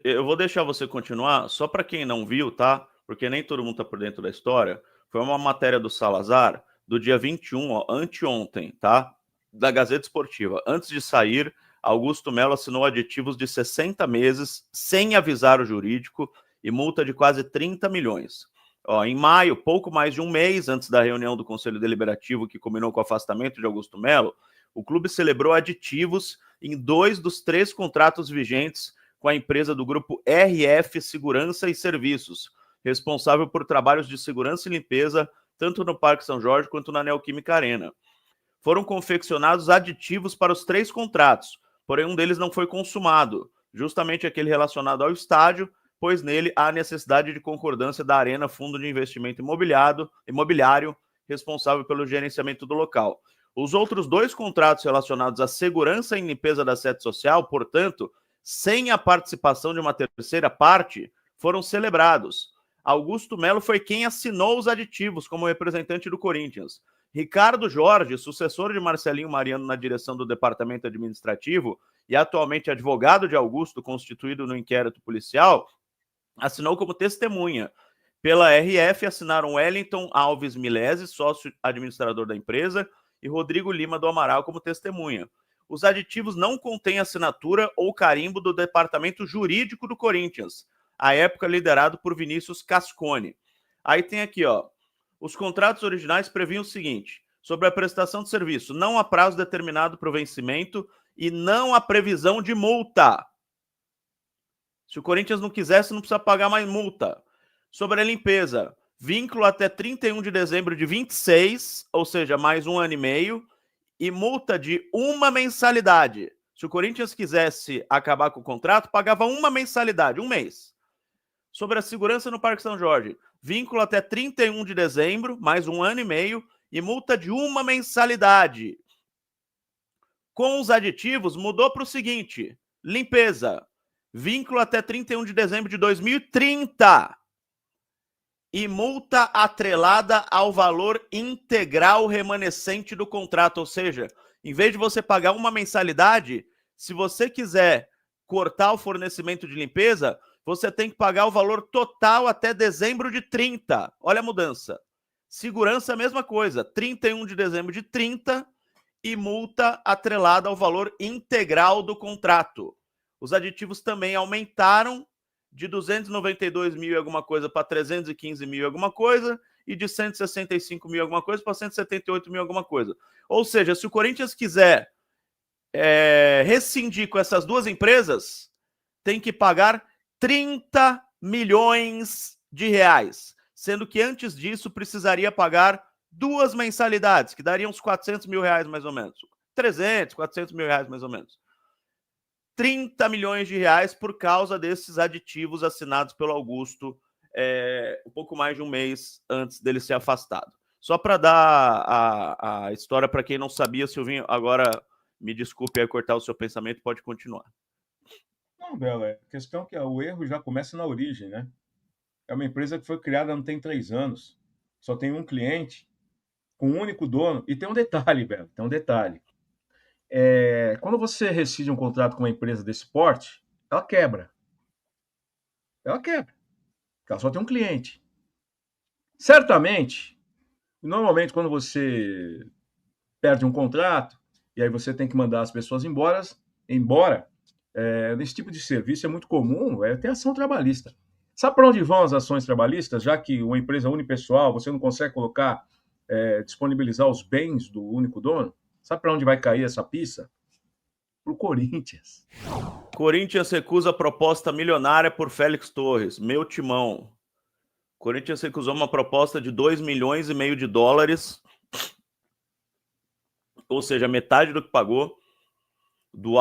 eu vou deixar você continuar, só para quem não viu, tá? Porque nem todo mundo está por dentro da história. Foi uma matéria do Salazar, do dia 21, ó, anteontem, tá? Da Gazeta Esportiva. Antes de sair, Augusto Melo assinou aditivos de 60 meses, sem avisar o jurídico, e multa de quase 30 milhões. Ó, em maio, pouco mais de um mês antes da reunião do Conselho Deliberativo que combinou com o afastamento de Augusto Melo, o clube celebrou aditivos em 2 dos 3 contratos vigentes com a empresa do grupo RF Segurança e Serviços, responsável por trabalhos de segurança e limpeza tanto no Parque São Jorge quanto na Neoquímica Arena. Foram confeccionados aditivos para os 3 contratos, porém um deles não foi consumado, justamente aquele relacionado ao estádio, pois nele há necessidade de concordância da Arena Fundo de Investimento Imobiliário, responsável pelo gerenciamento do local. Os outros 2 contratos relacionados à segurança e limpeza da sede social, portanto, sem a participação de uma terceira parte, foram celebrados. Augusto Melo foi quem assinou os aditivos como representante do Corinthians. Ricardo Jorge, sucessor de Marcelinho Mariano na direção do departamento administrativo e atualmente advogado de Augusto, constituído no inquérito policial, assinou como testemunha. Pela RF assinaram Wellington Alves Milese, sócio administrador da empresa, e Rodrigo Lima do Amaral como testemunha. Os aditivos não contêm assinatura ou carimbo do departamento jurídico do Corinthians, à época liderado por Vinícius Cascone. Aí tem aqui, ó, os contratos originais previam o seguinte: sobre a prestação de serviço, não há prazo determinado para o vencimento e não há previsão de multa. Se o Corinthians não quisesse, não precisa pagar mais multa. Sobre a limpeza, vínculo até 31 de dezembro de 26, ou seja, mais um ano e meio, e multa de uma mensalidade. Se o Corinthians quisesse acabar com o contrato, pagava uma mensalidade, um mês. Sobre a segurança no Parque São Jorge, vínculo até 31 de dezembro, mais um ano e meio, e multa de uma mensalidade. Com os aditivos, mudou para o seguinte: limpeza, vínculo até 31 de dezembro de 2030 e multa atrelada ao valor integral remanescente do contrato. Ou seja, em vez de você pagar uma mensalidade, se você quiser cortar o fornecimento de limpeza, você tem que pagar o valor total até dezembro de 30. Olha a mudança. Segurança, a mesma coisa. 31 de dezembro de 30 e multa atrelada ao valor integral do contrato. Os aditivos também aumentaram de 292 mil e alguma coisa para 315 mil e alguma coisa, e de 165 mil e alguma coisa para 178 mil e alguma coisa. Ou seja, se o Corinthians quiser rescindir com essas duas empresas, tem que pagar 30 milhões de reais, sendo que antes disso precisaria pagar 2 mensalidades, que dariam uns 400 mil reais mais ou menos. 300, 400 mil reais mais ou menos. 30 milhões de reais por causa desses aditivos assinados pelo Augusto um pouco mais de um mês antes dele ser afastado. Só para dar a história para quem não sabia, Silvinho, agora me desculpe aí cortar o seu pensamento, pode continuar. Não, Bela, a questão é que o erro já começa na origem, né? É uma empresa que foi criada não tem 3 anos, só tem um cliente, com um único dono, e tem um detalhe, Bela, tem um detalhe. Quando você rescinde um contrato com uma empresa desse porte, ela quebra. Ela quebra. Ela só tem um cliente. Certamente, normalmente quando você perde um contrato, e aí você tem que mandar as pessoas embora, nesse tipo de serviço é muito comum ter ação trabalhista. Sabe para onde vão as ações trabalhistas? Já que uma empresa unipessoal, você não consegue disponibilizar os bens do único dono? Sabe para onde vai cair essa pista? Para o Corinthians. Corinthians recusa proposta milionária por Félix Torres. Meu timão. Corinthians recusou uma proposta de 2,5 milhões de dólares, ou seja, metade do que pagou, do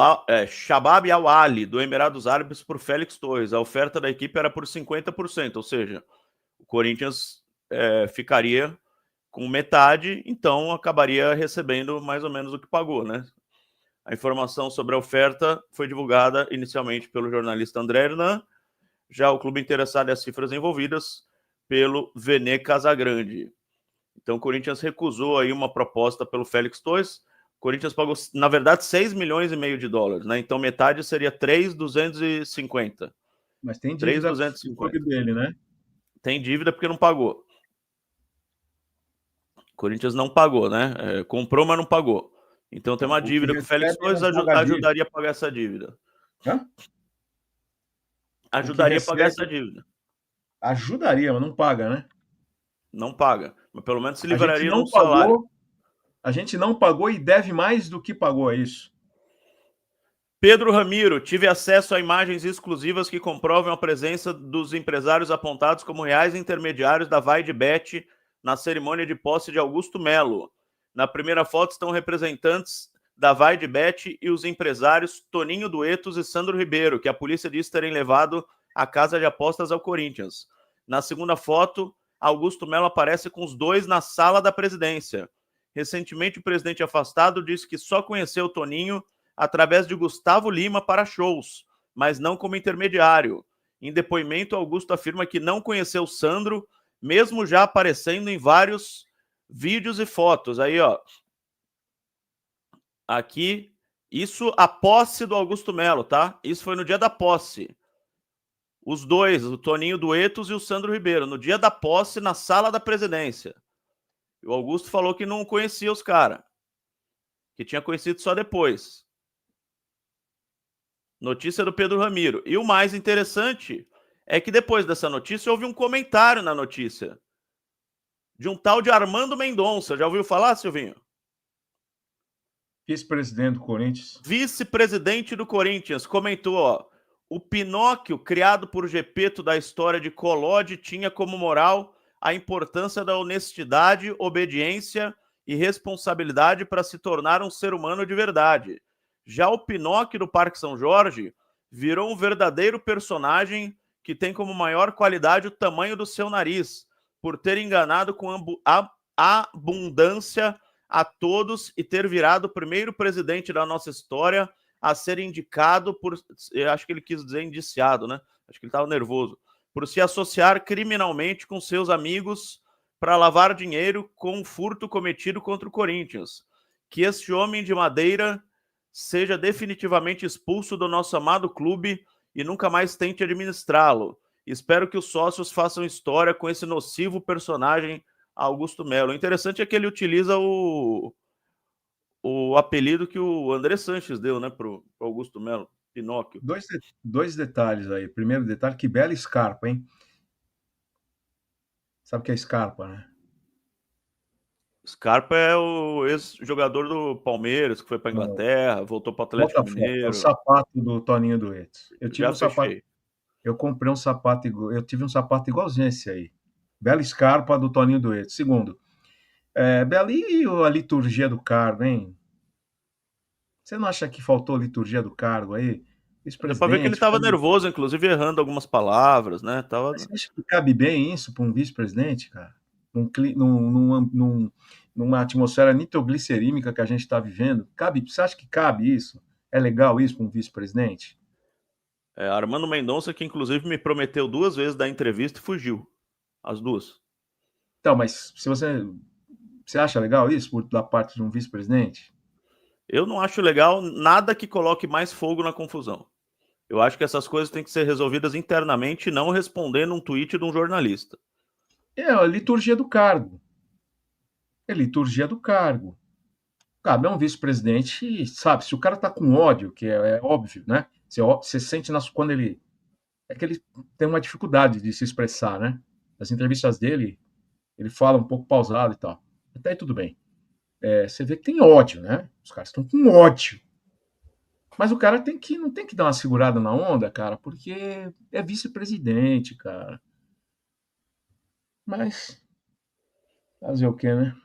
Shabab Al-Ali, do Emirados Árabes, por Félix Torres. A oferta da equipe era por 50%, ou seja, o Corinthians ficaria com metade, então acabaria recebendo mais ou menos o que pagou, né? A informação sobre a oferta foi divulgada inicialmente pelo jornalista André Hernan, já o clube interessado e as cifras envolvidas pelo Vene Casagrande. Então o Corinthians recusou aí uma proposta pelo Félix Torres. O Corinthians pagou, na verdade, 6,5 milhões de dólares, né? Então metade seria 3,250. Mas tem dívida do 3.250. clube dele, né? Tem dívida porque não pagou. Corinthians não pagou, né? Comprou, mas não pagou. Então tem uma dívida que o Félix Torres ajudaria a pagar essa dívida. Hã? Ajudaria a pagar essa dívida. Ajudaria, mas não paga, né? Não paga. Mas pelo menos se livraria de um salário. Salário. A gente não pagou e deve mais do que pagou, é isso. Pedro Ramiro, tive acesso a imagens exclusivas que comprovam a presença dos empresários apontados como reais intermediários da Vai de Bet na cerimônia de posse de Augusto Melo. Na primeira foto estão representantes da Vai de Bet e os empresários Toninho Duetos e Sandro Ribeiro, que a polícia diz terem levado a casa de apostas ao Corinthians. Na segunda foto, Augusto Melo aparece com os dois na sala da presidência. Recentemente, o presidente afastado disse que só conheceu o Toninho através de Gustavo Lima para shows, mas não como intermediário. Em depoimento, Augusto afirma que não conheceu Sandro, mesmo já aparecendo em vários vídeos e fotos. Aí, ó. Aqui, isso a posse do Augusto Melo, tá? Isso foi no dia da posse. Os dois, o Toninho Duetos e o Sandro Ribeiro, no dia da posse, na sala da presidência. O Augusto falou que não conhecia os caras, que tinha conhecido só depois. Notícia do Pedro Ramiro. E o mais interessante é que depois dessa notícia houve um comentário na notícia de um tal de Armando Mendonça. Já ouviu falar, Silvinho? Vice-presidente do Corinthians. Vice-presidente do Corinthians. Comentou, ó. O Pinóquio, criado por Gepeto da história de Collodi, tinha como moral a importância da honestidade, obediência e responsabilidade para se tornar um ser humano de verdade. Já o Pinóquio do Parque São Jorge virou um verdadeiro personagem que tem como maior qualidade o tamanho do seu nariz, por ter enganado com abundância a todos e ter virado o primeiro presidente da nossa história a ser indicado por... Acho que ele quis dizer indiciado, né? Acho que ele estava nervoso. Por se associar criminalmente com seus amigos para lavar dinheiro com um furto cometido contra o Corinthians. Que este homem de madeira seja definitivamente expulso do nosso amado clube e nunca mais tente administrá-lo. Espero que os sócios façam história com esse nocivo personagem Augusto Melo. O interessante é que ele utiliza o apelido que o André Sanches deu, né, pro Augusto Melo, Pinóquio. Dois detalhes aí. Primeiro detalhe, que bela Scarpa, hein? Sabe o que é Scarpa, né? Scarpa é o ex-jogador do Palmeiras, que foi para Inglaterra, voltou para o Atlético Mineiro. É o sapato do Toninho Duetos. Eu tive Já fechei. Eu comprei um sapato, eu tive um sapato igualzinho esse aí. Bela Scarpa do Toninho Duetos. Segundo, Bela, e a liturgia do cargo, hein? Você não acha que faltou liturgia do cargo aí? Deu pra ver que ele estava nervoso, inclusive errando algumas palavras, né? Você acha que cabe bem isso para um vice-presidente, cara? Numa atmosfera nitroglicerímica que a gente está vivendo? Você acha que cabe isso? É legal isso para um vice-presidente? Armando Mendonça, que inclusive me prometeu 2 vezes dar entrevista e fugiu. As 2. Então, mas se você acha legal isso da parte de um vice-presidente? Eu não acho legal nada que coloque mais fogo na confusão. Eu acho que essas coisas têm que ser resolvidas internamente e não respondendo um tweet de um jornalista. É a liturgia do cargo. É liturgia do cargo. Cabe a um vice-presidente, sabe, se o cara tá com ódio, que é óbvio, né? Você sente quando ele... É que ele tem uma dificuldade de se expressar, né? As entrevistas dele, ele fala um pouco pausado e tal. Até aí tudo bem. Você vê que tem ódio, né? Os caras estão com ódio. Mas o cara não tem que dar uma segurada na onda, cara, porque é vice-presidente, cara. Mas fazer o quê, né?